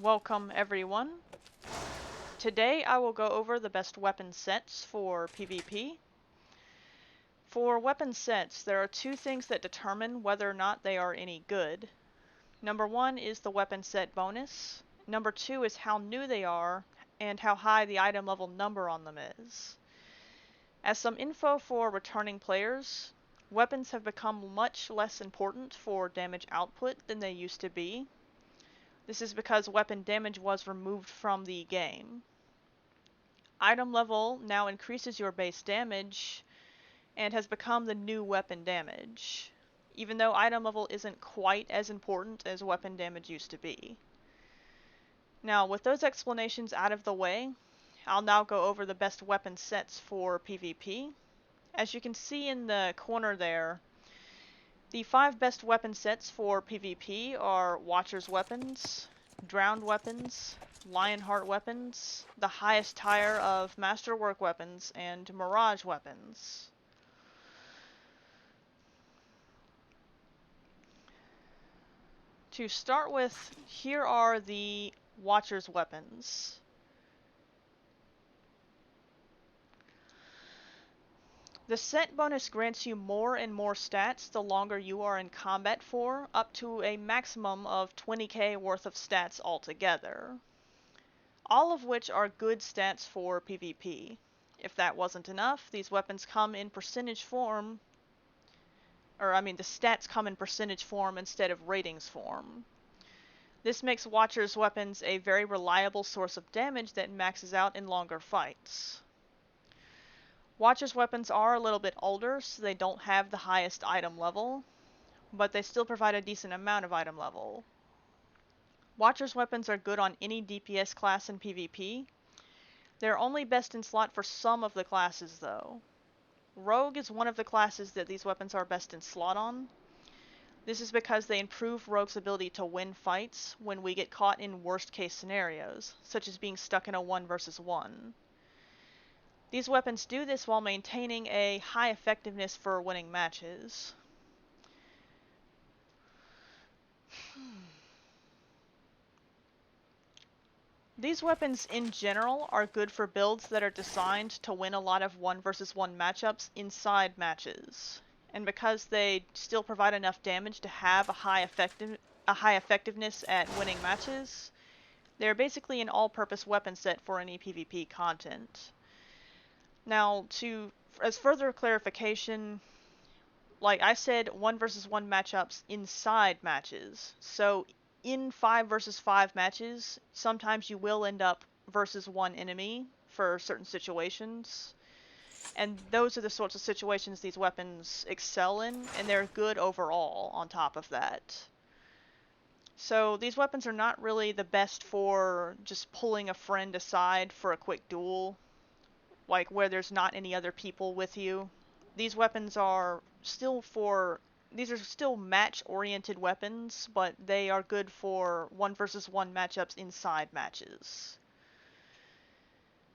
Welcome everyone. Today I will go over the best weapon sets for PvP. For weapon sets, there are two things that determine whether or not they are any good. Number one is the weapon set bonus. Number two is how new they are and how high the item level number on them is. As some info for returning players, weapons have become much less important for damage output than they used to be. This is because weapon damage was removed from the game. Item level now increases your base damage and has become the new weapon damage, even though item level isn't quite as important as weapon damage used to be. Now, with those explanations out of the way, I'll now go over the best weapon sets for PvP. As you can see in the corner there, the 5 best weapon sets for PvP are Watcher's Weapons, Drowned Weapons, Lionheart Weapons, the highest tier of Masterwork Weapons, and Mirage Weapons. To start with, here are the Watcher's Weapons. The set bonus grants you more and more stats the longer you are in combat for, up to a maximum of 20k worth of stats altogether. All of which are good stats for PvP. If that wasn't enough, these weapons come in percentage form, the stats come in percentage form instead of ratings form. This makes Watcher's Weapons a very reliable source of damage that maxes out in longer fights. Watcher's Weapons are a little bit older, so they don't have the highest item level, but they still provide a decent amount of item level. Watcher's Weapons are good on any DPS class in PvP. They're only best in slot for some of the classes though. Rogue is one of the classes that these weapons are best in slot on. This is because they improve Rogue's ability to win fights when we get caught in worst case scenarios, such as being stuck in a 1 versus 1. These weapons do this while maintaining a high effectiveness for winning matches. These weapons in general are good for builds that are designed to win a lot of 1 versus 1 matchups inside matches. And because they still provide enough damage to have a high effectiveness at winning matches, they're basically an all-purpose weapon set for any PvP content. Now, as further clarification, like I said, 1 versus 1 matchups inside matches. So in 5 versus 5 matches, sometimes you will end up versus 1 enemy for certain situations. And those are the sorts of situations these weapons excel in, and they're good overall on top of that. So these weapons are not really the best for just pulling a friend aside for a quick duel, like where there's not any other people with you. These weapons are still match-oriented weapons, but they are good for 1 versus 1 matchups inside matches.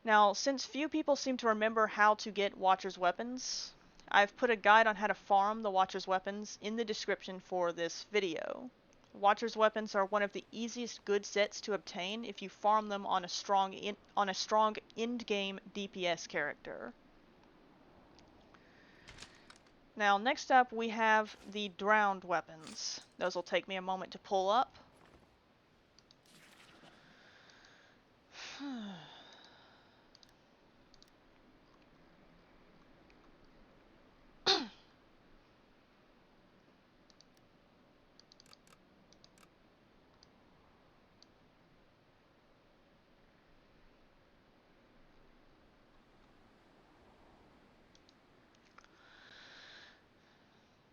Now, since few people seem to remember how to get Watcher's Weapons, I've put a guide on how to farm the Watcher's Weapons in the description for this video. Watcher's Weapons are one of the easiest good sets to obtain if you farm them on a strong end-game DPS character. Now, next up we have the Drowned Weapons. Those will take me a moment to pull up.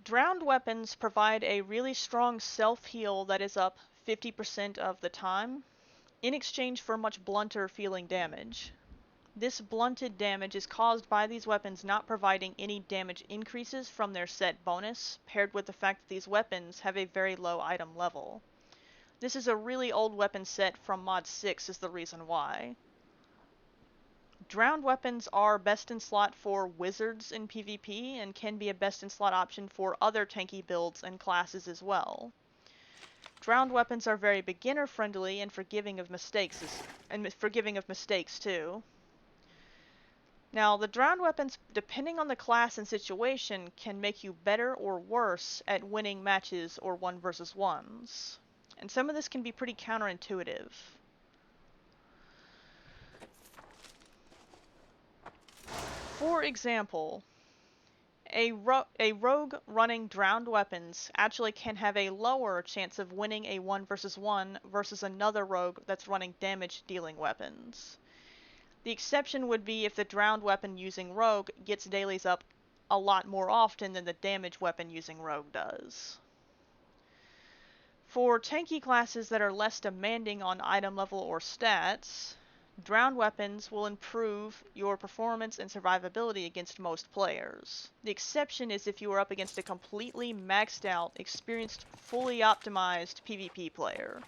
Drowned Weapons provide a really strong self-heal that is up 50% of the time, in exchange for much blunter feeling damage. This blunted damage is caused by these weapons not providing any damage increases from their set bonus, paired with the fact that these weapons have a very low item level. This is a really old weapon set from Mod 6 is the reason why. Drowned Weapons are best in slot for wizards in PvP and can be a best in slot option for other tanky builds and classes as well. Drowned weapons are very beginner friendly and forgiving of mistakes too. Now, the drowned weapons, depending on the class and situation, can make you better or worse at winning matches or 1 versus 1s. And some of this can be pretty counterintuitive. For example, a rogue running drowned weapons actually can have a lower chance of winning a 1 versus 1 versus another rogue that's running damage dealing weapons. The exception would be if the drowned weapon using rogue gets dailies up a lot more often than the damage weapon using rogue does. For tanky classes that are less demanding on item level or stats, drowned weapons will improve your performance and survivability against most players. The exception is if you are up against a completely maxed out, experienced, fully optimized PvP player.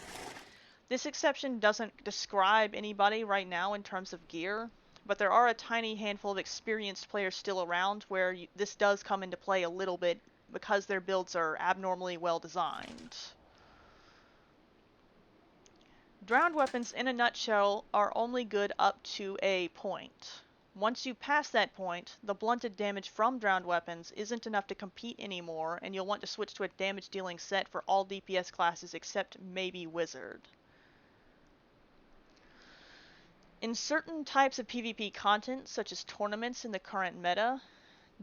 This exception doesn't describe anybody right now in terms of gear, but there are a tiny handful of experienced players still around where this does come into play a little bit because their builds are abnormally well designed. Drowned weapons, in a nutshell, are only good up to a point. Once you pass that point, the blunted damage from drowned weapons isn't enough to compete anymore, and you'll want to switch to a damage dealing set for all DPS classes except maybe Wizard. In certain types of PvP content, such as tournaments in the current meta,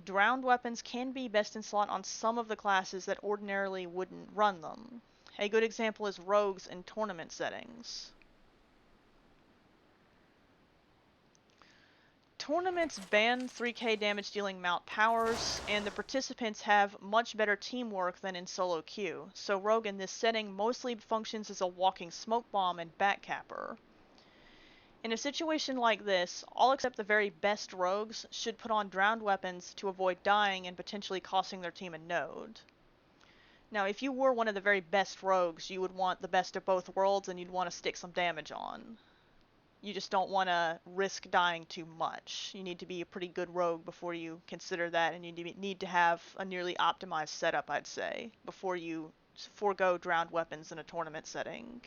drowned weapons can be best in slot on some of the classes that ordinarily wouldn't run them. A good example is rogues in tournament settings. Tournaments ban 3k damage dealing mount powers, and the participants have much better teamwork than in solo queue, so rogue in this setting mostly functions as a walking smoke bomb and backcapper. In a situation like this, all except the very best rogues should put on drowned weapons to avoid dying and potentially costing their team a node. Now, if you were one of the very best rogues, you would want the best of both worlds and you'd want to stick some damage on. You just don't want to risk dying too much. You need to be a pretty good rogue before you consider that, and you need to have a nearly optimized setup, I'd say, before you forego drowned weapons in a tournament setting.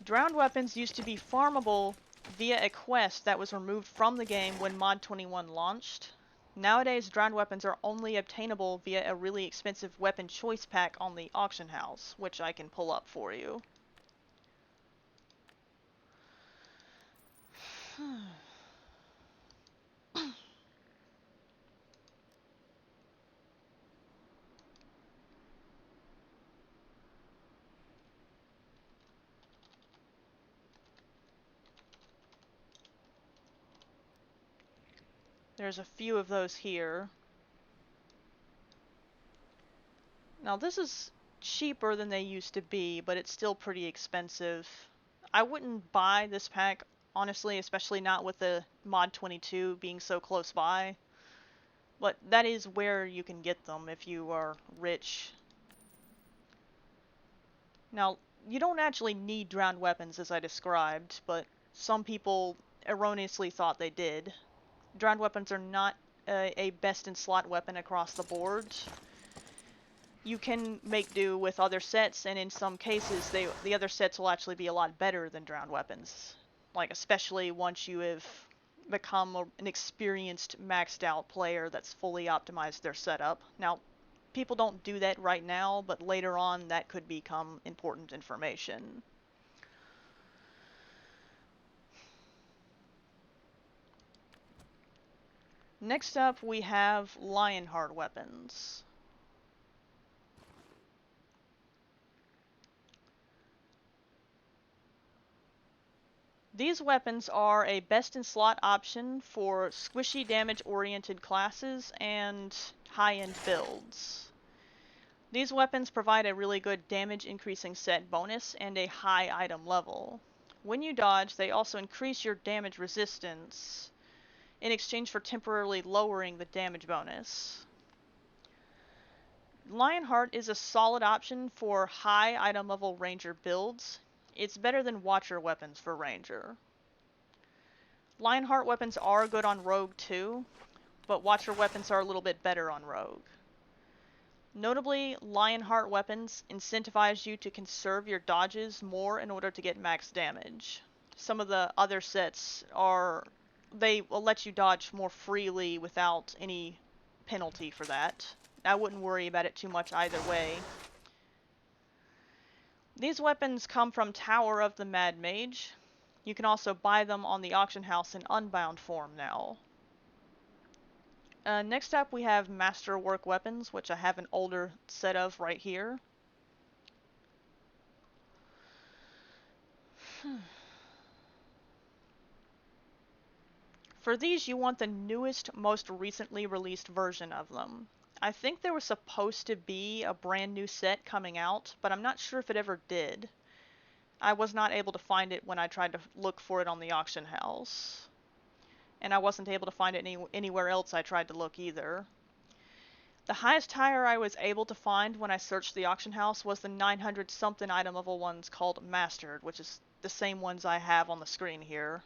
Drowned weapons used to be farmable via a quest that was removed from the game when Mod 21 launched. Nowadays, drowned weapons are only obtainable via a really expensive weapon choice pack on the auction house, which I can pull up for you. There's a few of those here. Now this is cheaper than they used to be, but it's still pretty expensive. I wouldn't buy this pack, honestly, especially not with the Mod 22 being so close by. But that is where you can get them if you are rich. Now, you don't actually need drowned weapons as I described, but some people erroneously thought they did. Drowned weapons are not a best in slot weapon across the board. You can make do with other sets, and in some cases the other sets will actually be a lot better than drowned weapons. Like, especially once you have become an experienced, maxed out player that's fully optimized their setup. Now, people don't do that right now, but later on that could become important information. Next up, we have Lionheart Weapons. These weapons are a best-in-slot option for squishy damage-oriented classes and high-end builds. These weapons provide a really good damage-increasing set bonus and a high item level. When you dodge, they also increase your damage resistance in exchange for temporarily lowering the damage bonus. Lionheart is a solid option for high item level ranger builds. It's better than Watcher weapons for ranger. Lionheart weapons are good on rogue too, but Watcher weapons are a little bit better on rogue. Notably, Lionheart Weapons incentivize you to conserve your dodges more in order to get max damage. Some of the other sets they will let you dodge more freely without any penalty for that. I wouldn't worry about it too much either way. These weapons come from Tower of the Mad Mage. You can also buy them on the auction house in unbound form now. Next up we have Masterwork Weapons, which I have an older set of right here. For these, you want the newest, most recently released version of them. I think there was supposed to be a brand new set coming out, but I'm not sure if it ever did. I was not able to find it when I tried to look for it on the auction house. And I wasn't able to find it anywhere else I tried to look either. The highest tire I was able to find when I searched the auction house was the 900 something item level ones called Mastered, which is the same ones I have on the screen here.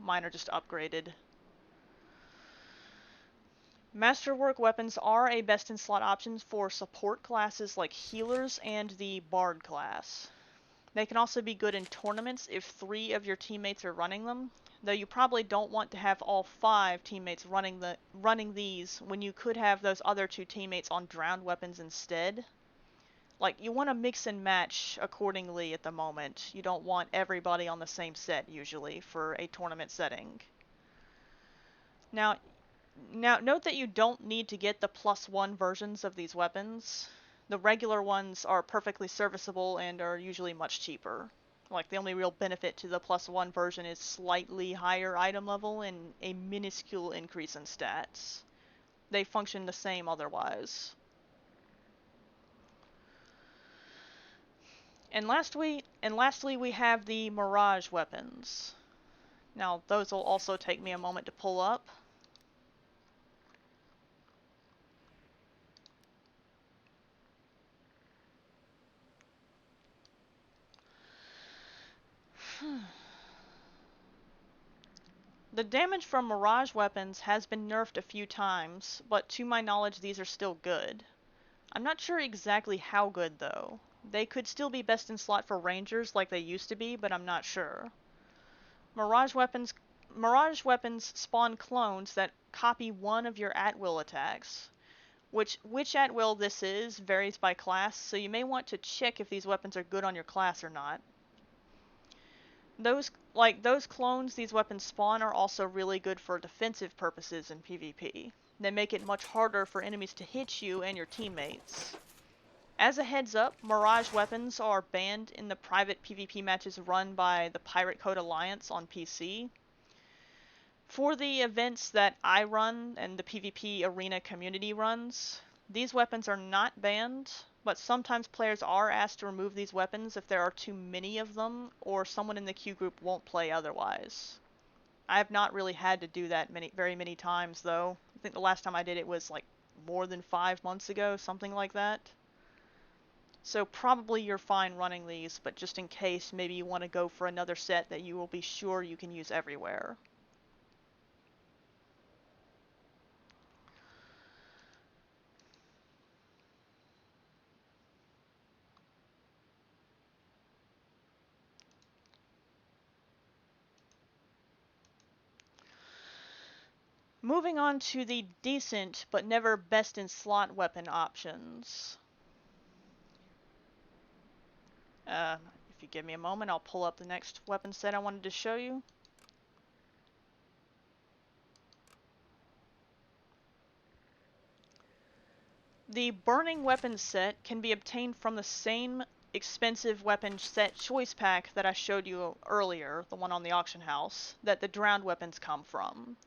Mine are just upgraded. Masterwork weapons are a best-in-slot option for support classes like healers and the Bard class. They can also be good in tournaments if 3 of your teammates are running them, though you probably don't want to have all 5 teammates running these when you could have those other 2 teammates on drowned weapons instead. Like, you want to mix and match accordingly at the moment. You don't want everybody on the same set usually for a tournament setting. Now, note that you don't need to get the +1 versions of these weapons. The regular ones are perfectly serviceable and are usually much cheaper. Like, the only real benefit to the +1 version is slightly higher item level and a minuscule increase in stats. They function the same otherwise. And lastly, we have the Mirage Weapons. Now, those will also take me a moment to pull up. The damage from Mirage Weapons has been nerfed a few times, but to my knowledge these are still good. I'm not sure exactly how good though. They could still be best in slot for rangers like they used to be, but I'm not sure. Mirage Weapons spawn clones that copy one of your at-will attacks. Which at-will this is varies by class, so you may want to check if these weapons are good on your class or not. Those clones these weapons spawn are also really good for defensive purposes in PvP. They make it much harder for enemies to hit you and your teammates. As a heads up, Mirage Weapons are banned in the private PvP matches run by the Pirate Code Alliance on PC. For the events that I run and the PvP arena community runs, these weapons are not banned, but sometimes players are asked to remove these weapons if there are too many of them, or someone in the queue group won't play otherwise. I have not really had to do that very many times, though. I think the last time I did it was like more than 5 months ago, something like that. So probably you're fine running these, but just in case, maybe you want to go for another set that you will be sure you can use everywhere. Moving on to the decent, but never best in slot weapon options. If you give me a moment, I'll pull up the next weapon set I wanted to show you. The Burning Weapons set can be obtained from the same expensive weapon set choice pack that I showed you earlier, the one on the auction house, that the drowned weapons come from.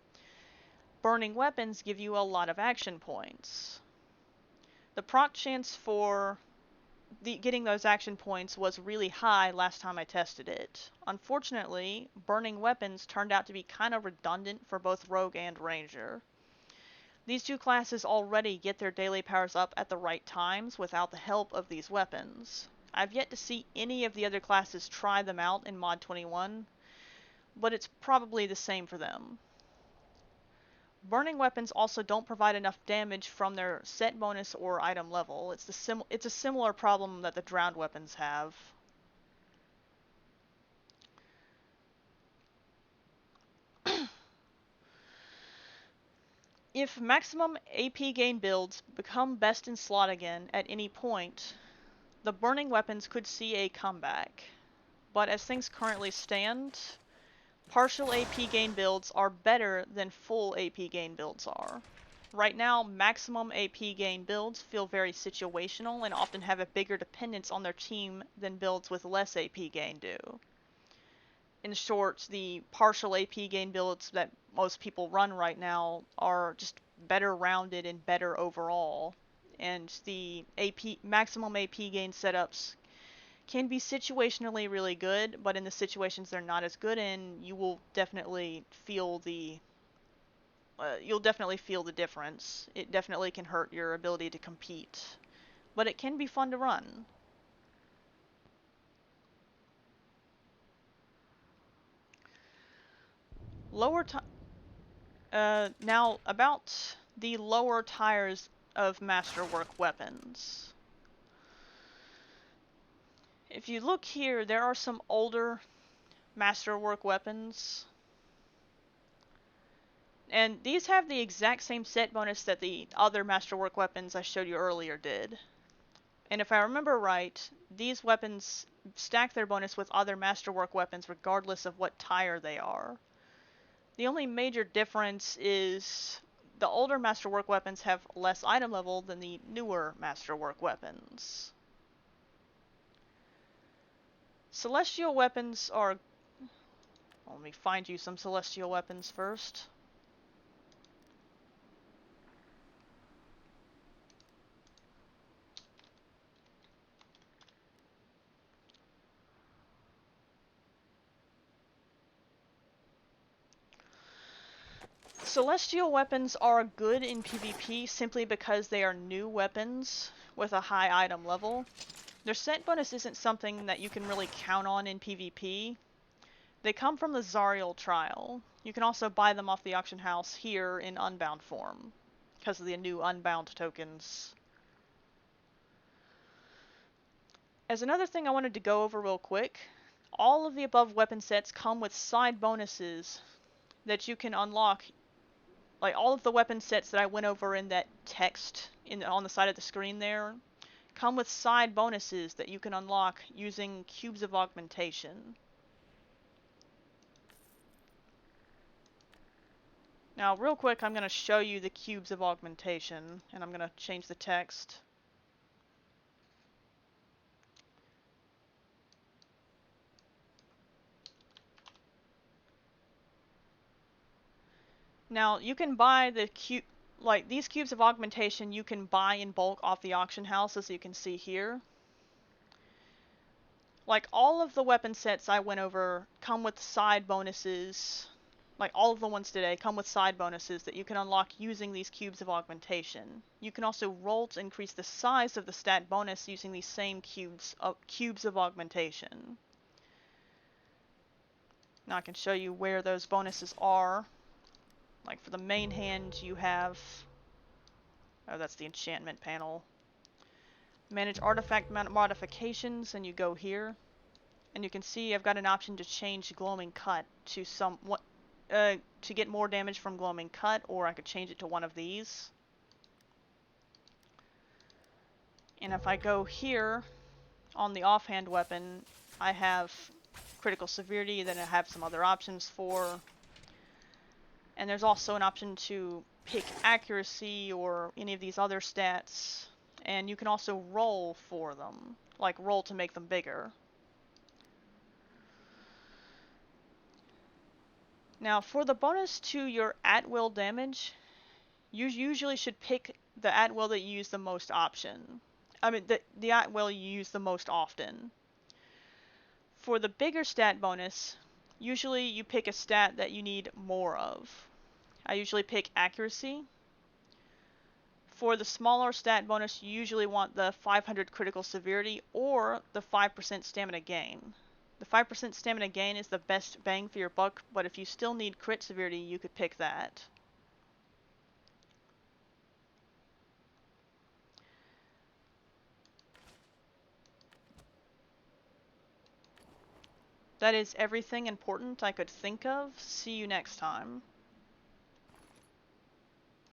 Burning Weapons give you a lot of action points. The proc chance for getting those action points was really high last time I tested it. Unfortunately, Burning Weapons turned out to be kind of redundant for both Rogue and Ranger. These 2 classes already get their daily powers up at the right times without the help of these weapons. I've yet to see any of the other classes try them out in Mod 21, but it's probably the same for them. Burning weapons also don't provide enough damage from their set bonus or item level. It's a similar problem that the drowned weapons have. If maximum AP gain builds become best in slot again at any point, the burning weapons could see a comeback. But as things currently stand, partial AP gain builds are better than full AP gain builds are. Right now, maximum AP gain builds feel very situational and often have a bigger dependence on their team than builds with less AP gain do. In short, the partial AP gain builds that most people run right now are just better rounded and better overall. And the maximum AP gain setups can be situationally really good, but in the situations they're not as good in, you will definitely feel the difference. It definitely can hurt your ability to compete, but it can be fun to run. Now about the lower tires of Masterwork Weapons. If you look here, there are some older Masterwork Weapons. And these have the exact same set bonus that the other Masterwork Weapons I showed you earlier did. And if I remember right, these weapons stack their bonus with other Masterwork Weapons regardless of what tire they are. The only major difference is the older Masterwork Weapons have less item level than the newer Masterwork Weapons. Celestial Weapons are... Let me find you some Celestial Weapons first. Celestial weapons are good in PvP simply because they are new weapons with a high item level. Their set bonus isn't something that you can really count on in PvP. They come from the Zariel trial. You can also buy them off the auction house here in Unbound form, because of the new Unbound tokens. As another thing I wanted to go over real quick, all of the above weapon sets come with side bonuses that you can unlock. Like all of the weapon sets that I went over in that text on the side of the screen there come with side bonuses that you can unlock using cubes of augmentation. Now real quick I'm going to show you the cubes of augmentation, and I'm going to change the text. Now you can buy these cubes of augmentation you can buy in bulk off the auction house, as you can see here. Like all of the weapon sets I went over come with side bonuses. Like all of the ones today come with side bonuses that you can unlock using these cubes of augmentation. You can also roll to increase the size of the stat bonus using these same cubes of augmentation. Now I can show you where those bonuses are. Like for the main hand you have... Oh, that's the enchantment panel. Manage artifact modifications, and you go here. And you can see I've got an option to change Glowing Cut to to get more damage from Glowing Cut, or I could change it to one of these. And if I go here on the offhand weapon, I have critical severity that I have some other options for. And there's also an option to pick accuracy or any of these other stats. And you can also roll for them, like roll to make them bigger. Now for the bonus to your at-will damage, you usually should pick the at-will that you use the most the at-will you use the most often. For the bigger stat bonus, usually you pick a stat that you need more of. I usually pick accuracy. For the smaller stat bonus, you usually want the 500 critical severity or the 5% stamina gain. The 5% stamina gain is the best bang for your buck, but if you still need crit severity, you could pick that. That is everything important I could think of. See you next time.